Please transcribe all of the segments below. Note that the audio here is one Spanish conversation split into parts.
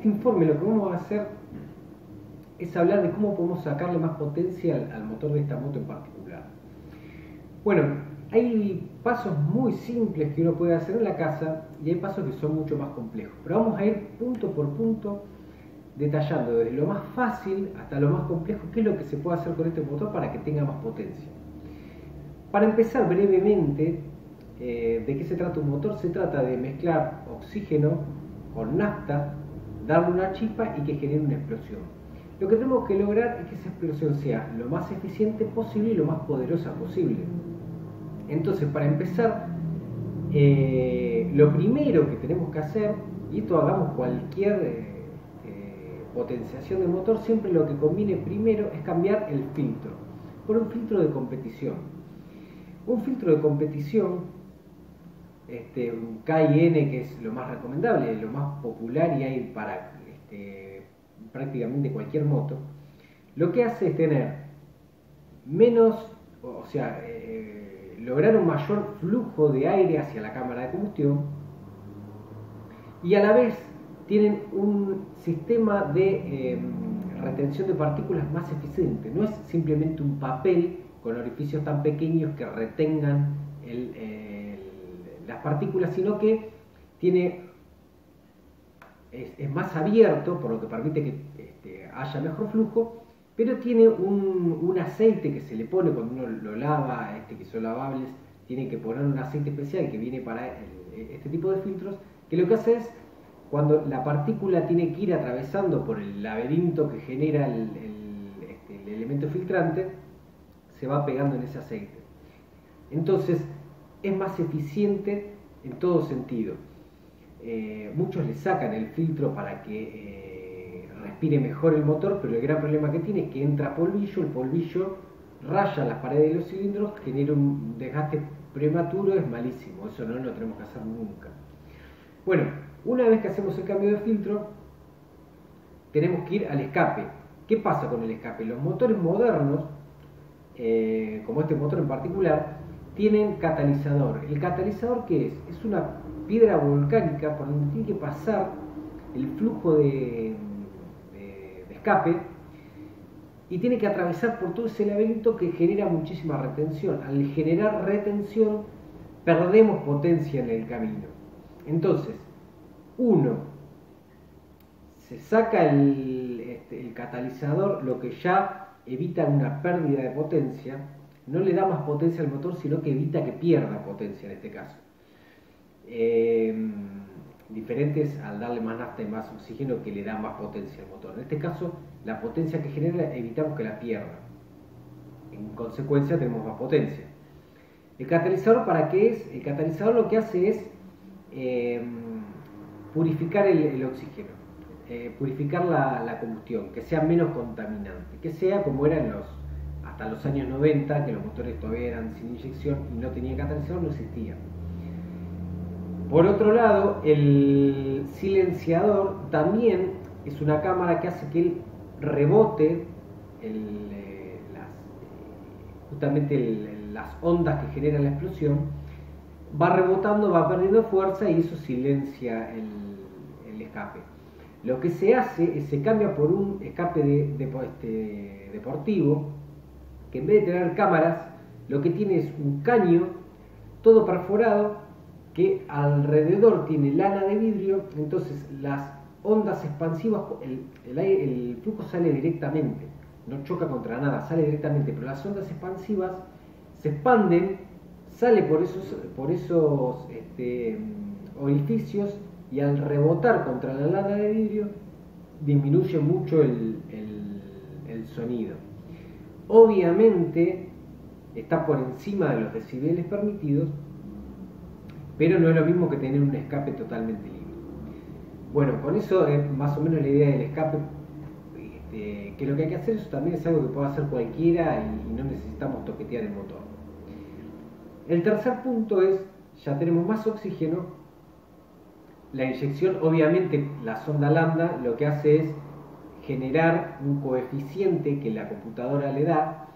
este informe lo que vamos a hacer es hablar de cómo podemos sacarle más potencia al motor de esta moto en particular. Bueno, hay pasos muy simples que uno puede hacer en la casa y hay pasos que son mucho más complejos, pero vamos a ir punto por punto detallando desde lo más fácil hasta lo más complejo qué es lo que se puede hacer con este motor para que tenga más potencia. Para empezar brevemente, ¿de qué se trata un motor? Se trata de mezclar oxígeno con nafta, darle una chispa y que genere una explosión. Lo que tenemos que lograr es que esa explosión sea lo más eficiente posible y lo más poderosa posible. Entonces, para empezar, lo primero que tenemos que hacer, y esto hagamos cualquier potenciación del motor, siempre lo que conviene primero es cambiar el filtro por un filtro de competición. Un filtro de competición, un KIN, que es lo más recomendable, lo más popular y hay para prácticamente cualquier moto, lo que hace es tener menos, o sea, lograr un mayor flujo de aire hacia la cámara de combustión y a la vez tienen un sistema de retención de partículas más eficiente. No es simplemente un papel con orificios tan pequeños que retengan las partículas, sino que es más abierto, por lo que permite que haya mejor flujo, pero tiene un aceite que se le pone cuando uno lo lava, que son lavables, tiene que poner un aceite especial que viene para este tipo de filtros, que lo que hace es, cuando la partícula tiene que ir atravesando por el laberinto que genera el elemento filtrante, se va pegando en ese aceite. Entonces es más eficiente en todo sentido. Muchos le sacan el filtro para que respire mejor el motor, pero el gran problema que tiene es que entra polvillo, el polvillo raya las paredes de los cilindros, genera un desgaste prematuro, es malísimo, eso no lo tenemos que hacer nunca. Bueno, una vez que hacemos el cambio de filtro, tenemos que ir al escape. ¿Qué pasa con el escape? Los motores modernos, como este motor en particular, tienen catalizador. ¿El catalizador qué es? Es una piedra volcánica por donde tiene que pasar el flujo de escape y tiene que atravesar por todo ese laberinto que genera muchísima retención. Al generar retención, perdemos potencia en el camino. Entonces, se saca el catalizador, lo que ya evita una pérdida de potencia, no le da más potencia al motor, sino que evita que pierda potencia en este caso. Diferentes al darle más nafta y más oxígeno, que le da más potencia al motor. En este caso, la potencia que genera evitamos que la pierda. En consecuencia, tenemos más potencia. ¿El catalizador para qué es? El catalizador lo que hace es purificar el oxígeno, purificar la combustión, que sea menos contaminante, que sea como era hasta los años 90, que los motores todavía eran sin inyección y no tenían catalizador, no existía. Por otro lado, el silenciador también es una cámara que hace que él rebote justamente las ondas que generan la explosión, va rebotando, va perdiendo fuerza y eso silencia el escape. Lo que se hace es se cambia por un escape deportivo, que en vez de tener cámaras, lo que tiene es un caño todo perforado que alrededor tiene lana de vidrio. Entonces las ondas expansivas, el flujo sale directamente, no choca contra nada, sale directamente, pero las ondas expansivas se expanden, sale por esos orificios y al rebotar contra la lana de vidrio disminuye mucho el sonido. Obviamente está por encima de los decibeles permitidos, pero no es lo mismo que tener un escape totalmente libre. Bueno, con eso es más o menos la idea del escape, que lo que hay que hacer, eso también es algo que puede hacer cualquiera y no necesitamos toquetear el motor. El tercer punto es, ya tenemos más oxígeno, la inyección, obviamente la sonda lambda lo que hace es generar un coeficiente que la computadora le da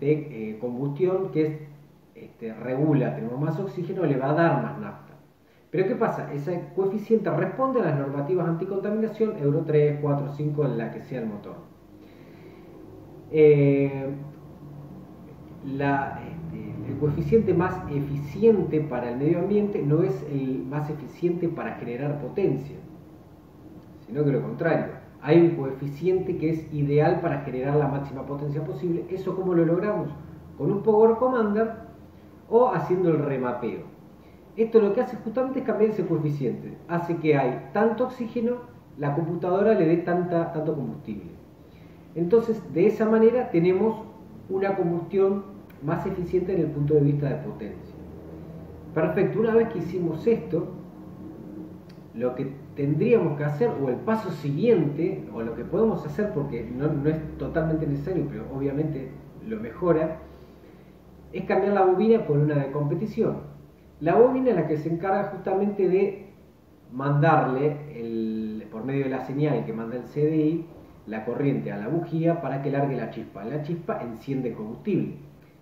de combustión, que es regula, tenemos más oxígeno, le va a dar más nafta. Pero ¿qué pasa? Ese coeficiente responde a las normativas anticontaminación Euro 3, 4, 5, en la que sea el motor. El coeficiente más eficiente para el medio ambiente no es el más eficiente para generar potencia, sino que lo contrario. Hay un coeficiente que es ideal para generar la máxima potencia posible. ¿Eso cómo lo logramos? Con un Power Commander o haciendo el remapeo. Esto lo que hace justamente es cambiar ese coeficiente. Hace que hay tanto oxígeno, la computadora le dé tanto combustible. Entonces, de esa manera tenemos una combustión más eficiente en el punto de vista de potencia. Perfecto, una vez que hicimos esto, lo que tendríamos que hacer, o el paso siguiente, o lo que podemos hacer, porque no es totalmente necesario, pero obviamente lo mejora, es cambiar la bobina por una de competición. La bobina es la que se encarga justamente de mandarle, por medio de la señal que manda el CDI, la corriente a la bujía para que largue la chispa. La chispa enciende combustible.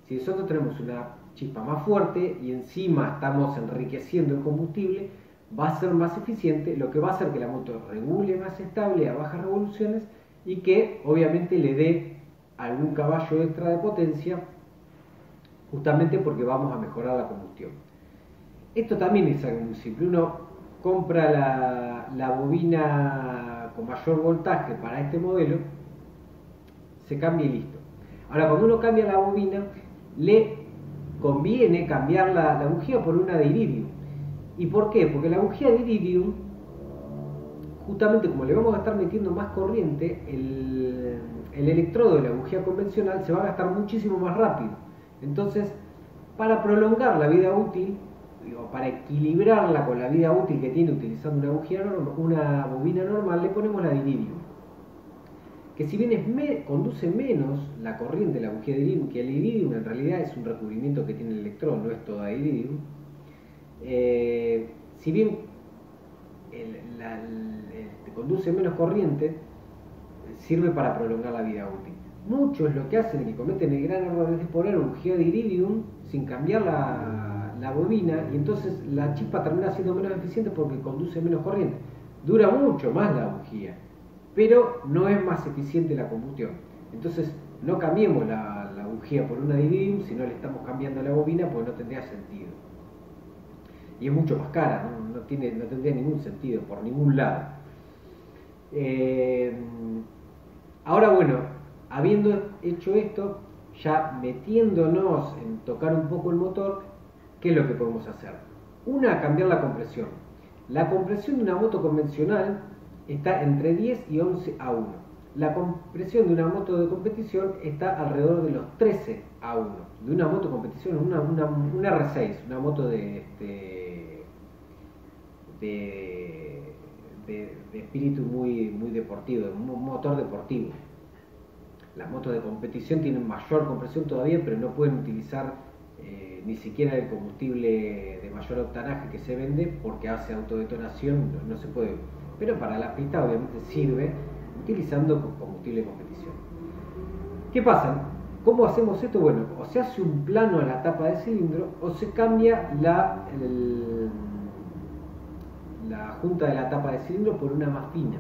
Si nosotros tenemos una chispa más fuerte y encima estamos enriqueciendo el combustible, va a ser más eficiente, lo que va a hacer que la moto regule más estable a bajas revoluciones y que obviamente le dé algún caballo extra de potencia, justamente porque vamos a mejorar la combustión. Esto también es algo muy simple. Uno compra la bobina con mayor voltaje para este modelo, se cambia y listo. Ahora, cuando uno cambia la bobina, le conviene cambiar la bujía por una de iridium. ¿Y por qué? Porque la bujía de iridium, justamente como le vamos a estar metiendo más corriente, el electrodo de la bujía convencional se va a gastar muchísimo más rápido. Entonces, para prolongar la vida útil, o para equilibrarla con la vida útil que tiene utilizando una bobina normal, le ponemos la de iridium, que si bien conduce menos la corriente de la bujía de iridium, que el iridium en realidad es un recubrimiento que tiene el electrodo, no es toda iridium, si bien conduce menos corriente, sirve para prolongar la vida útil. Muchos lo que hacen y cometen el gran error es poner bujía de iridium sin cambiar la bobina, y entonces la chispa termina siendo menos eficiente porque conduce menos corriente. Dura mucho más la bujía, pero no es más eficiente la combustión. Entonces no cambiemos la bujía por una de iridium si no le estamos cambiando la bobina, porque no tendría sentido. Y es mucho más cara, no tendría ningún sentido por ningún lado. Ahora bueno, habiendo hecho esto, ya metiéndonos en tocar un poco el motor, ¿qué es lo que podemos hacer? Una, cambiar la compresión. La compresión de una moto convencional está entre 10 y 11 a 1. La compresión de una moto de competición está alrededor de los 13 a 1. De una moto de competición, una R6, una moto de espíritu muy deportivo, un motor deportivo. Las motos de competición tienen mayor compresión todavía, pero no pueden utilizar ni siquiera el combustible de mayor octanaje que se vende porque hace autodetonación, no se puede. Pero para la pista obviamente sirve utilizando combustible de competición. ¿Qué pasa? ¿Cómo hacemos esto? Bueno, o se hace un plano a la tapa de cilindro o se cambia la junta de la tapa de cilindro por una más fina.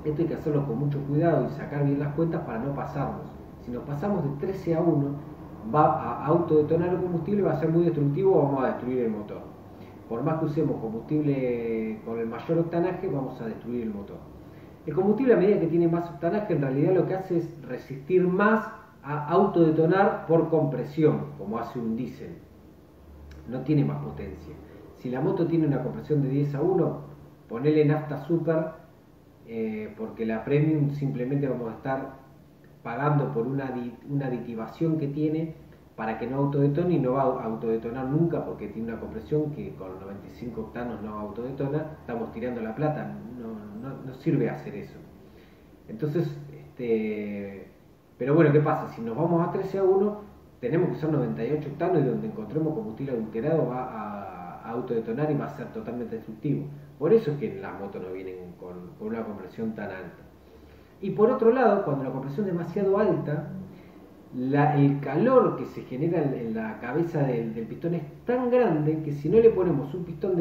Esto hay que hacerlo con mucho cuidado y sacar bien las cuentas para no pasarnos. Si nos pasamos de 13 a 1, va a autodetonar el combustible, va a ser muy destructivo, vamos a destruir el motor. Por más que usemos combustible con el mayor octanaje, vamos a destruir el motor. El combustible, a medida que tiene más octanaje, en realidad lo que hace es resistir más a autodetonar por compresión, como hace un diésel. No tiene más potencia. Si la moto tiene una compresión de 10 a 1, ponele nafta super, porque la premium simplemente vamos a estar pagando por una aditivación que tiene para que no autodetone, y no va a autodetonar nunca porque tiene una compresión que con 95 octanos no autodetona. Estamos tirando la plata, no sirve hacer eso. Entonces, pero bueno, ¿qué pasa? Si nos vamos a 13 a 1, tenemos que usar 98 octanos, y donde encontremos combustible adulterado va a autodetonar y va a ser totalmente destructivo. Por eso es que las motos no vienen con una compresión tan alta. Y por otro lado, cuando la compresión es demasiado alta, el calor que se genera en la cabeza del pistón es tan grande que si no le ponemos un pistón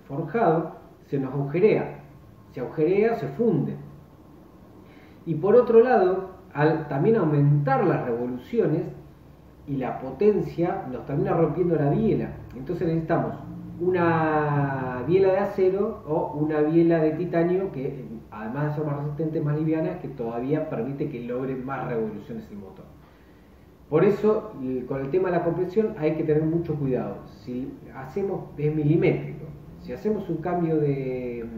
forjado, se nos agujerea. Se agujerea, se funde. Y por otro lado, al también aumentar las revoluciones y la potencia, nos termina rompiendo la biela. Entonces necesitamos una biela de acero o una biela de titanio que, además de ser más resistente, más liviana, que todavía permite que logre más revoluciones el motor. Por eso, con el tema de la compresión hay que tener mucho cuidado. Si hacemos, es milimétrico. Si hacemos un cambio de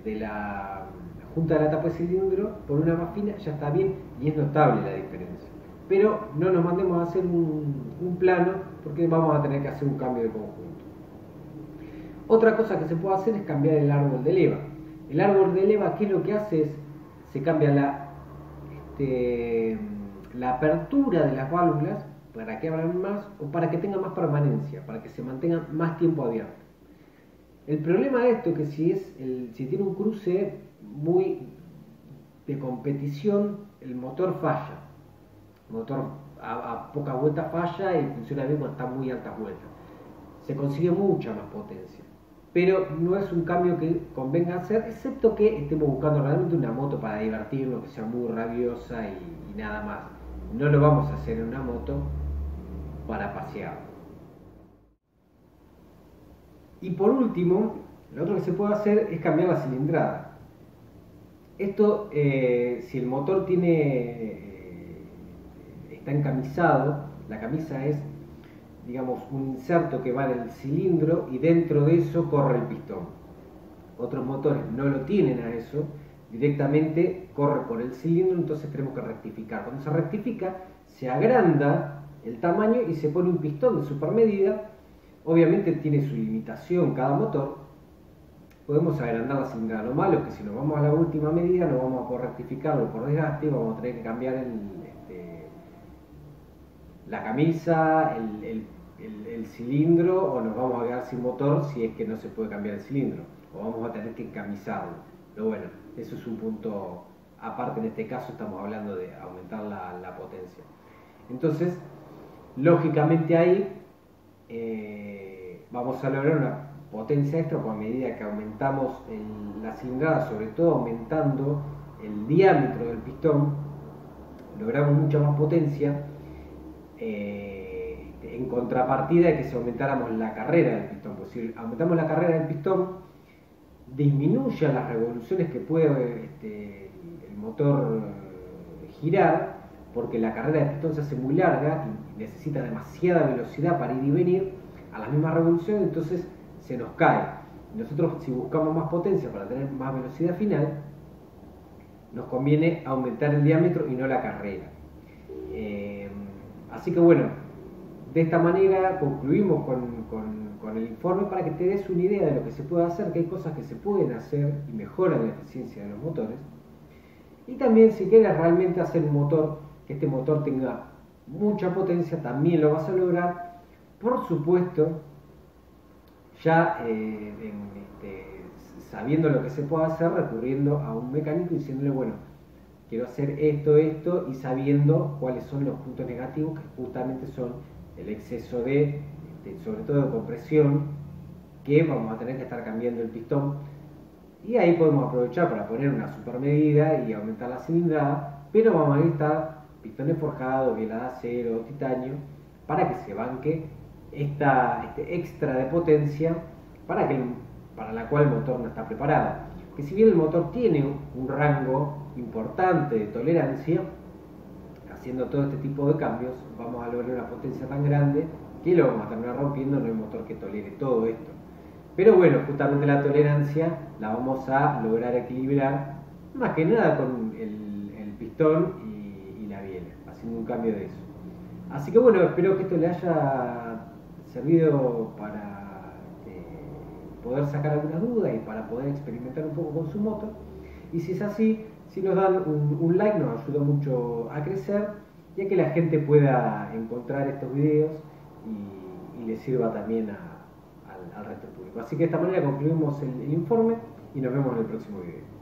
la junta de la tapa de cilindro por una más fina, ya está bien y es notable la diferencia. Pero no nos mandemos a hacer un plano, porque vamos a tener que hacer un cambio de conjunto. Otra cosa que se puede hacer es cambiar el árbol de leva. El árbol de leva, ¿qué es lo que hace? Se cambia la apertura de las válvulas para que abran más o para que tengan más permanencia, para que se mantengan más tiempo abiertos. El problema de esto es que si tiene un cruce muy de competición, el motor falla. El motor a pocas vueltas falla y funciona bien cuando está a muy altas vueltas. Se consigue mucha más potencia. Pero no es un cambio que convenga hacer, excepto que estemos buscando realmente una moto para divertirnos, que sea muy rabiosa y nada más. No lo vamos a hacer en una moto para pasear. Y por último, lo otro que se puede hacer es cambiar la cilindrada. Esto, si el motor está encamisado, la camisa es, digamos, un inserto que va del cilindro y dentro de eso corre el pistón. Otros motores no lo tienen a eso, directamente corre por el cilindro, entonces tenemos que rectificar. Cuando se rectifica, se agranda el tamaño y se pone un pistón de supermedida. Obviamente tiene su limitación cada motor. Podemos agrandar la cilindrada. Lo malo es que si nos vamos a la última medida no vamos a poder rectificarlo por desgaste, vamos a tener que cambiar la camisa, el cilindro, o nos vamos a quedar sin motor si es que no se puede cambiar el cilindro, o vamos a tener que encamisarlo. Pero bueno, eso es un punto aparte. En este caso estamos hablando de aumentar la potencia. Entonces, lógicamente ahí vamos a lograr una potencia extra a medida que aumentamos la cilindrada, sobre todo aumentando el diámetro del pistón, logramos mucha más potencia. En contrapartida de que si aumentáramos la carrera del pistón, pues si aumentamos la carrera del pistón, disminuye las revoluciones que puede el motor girar, porque la carrera del pistón se hace muy larga y necesita demasiada velocidad para ir y venir a las mismas revoluciones, entonces se nos cae. Nosotros, si buscamos más potencia para tener más velocidad final, nos conviene aumentar el diámetro y no la carrera. Así que bueno, de esta manera concluimos con el informe para que te des una idea de lo que se puede hacer, que hay cosas que se pueden hacer y mejoran la eficiencia de los motores. Y también si quieres realmente hacer un motor, que este motor tenga mucha potencia, también lo vas a lograr, por supuesto, ya sabiendo lo que se puede hacer, recurriendo a un mecánico y diciéndole, bueno, quiero hacer esto y sabiendo cuáles son los puntos negativos, que justamente son el exceso sobre todo de compresión, que vamos a tener que estar cambiando el pistón, y ahí podemos aprovechar para poner una supermedida y aumentar la cilindrada, pero vamos a necesitar pistones forjados, biela de acero, titanio, para que se banque este extra de potencia para la cual el motor no está preparado. Que si bien el motor tiene un rango importante de tolerancia, haciendo todo este tipo de cambios vamos a lograr una potencia tan grande que lo vamos a terminar rompiendo. No hay motor que tolere todo esto, pero bueno, justamente la tolerancia la vamos a lograr equilibrar más que nada con el pistón y la biela, haciendo un cambio de eso. Así que bueno, espero que esto le haya servido para poder sacar algunas dudas y para poder experimentar un poco con su moto. Y si es así, si nos dan un like nos ayuda mucho a crecer y a que la gente pueda encontrar estos videos y les sirva también al resto del público. Así que de esta manera concluimos el informe y nos vemos en el próximo video.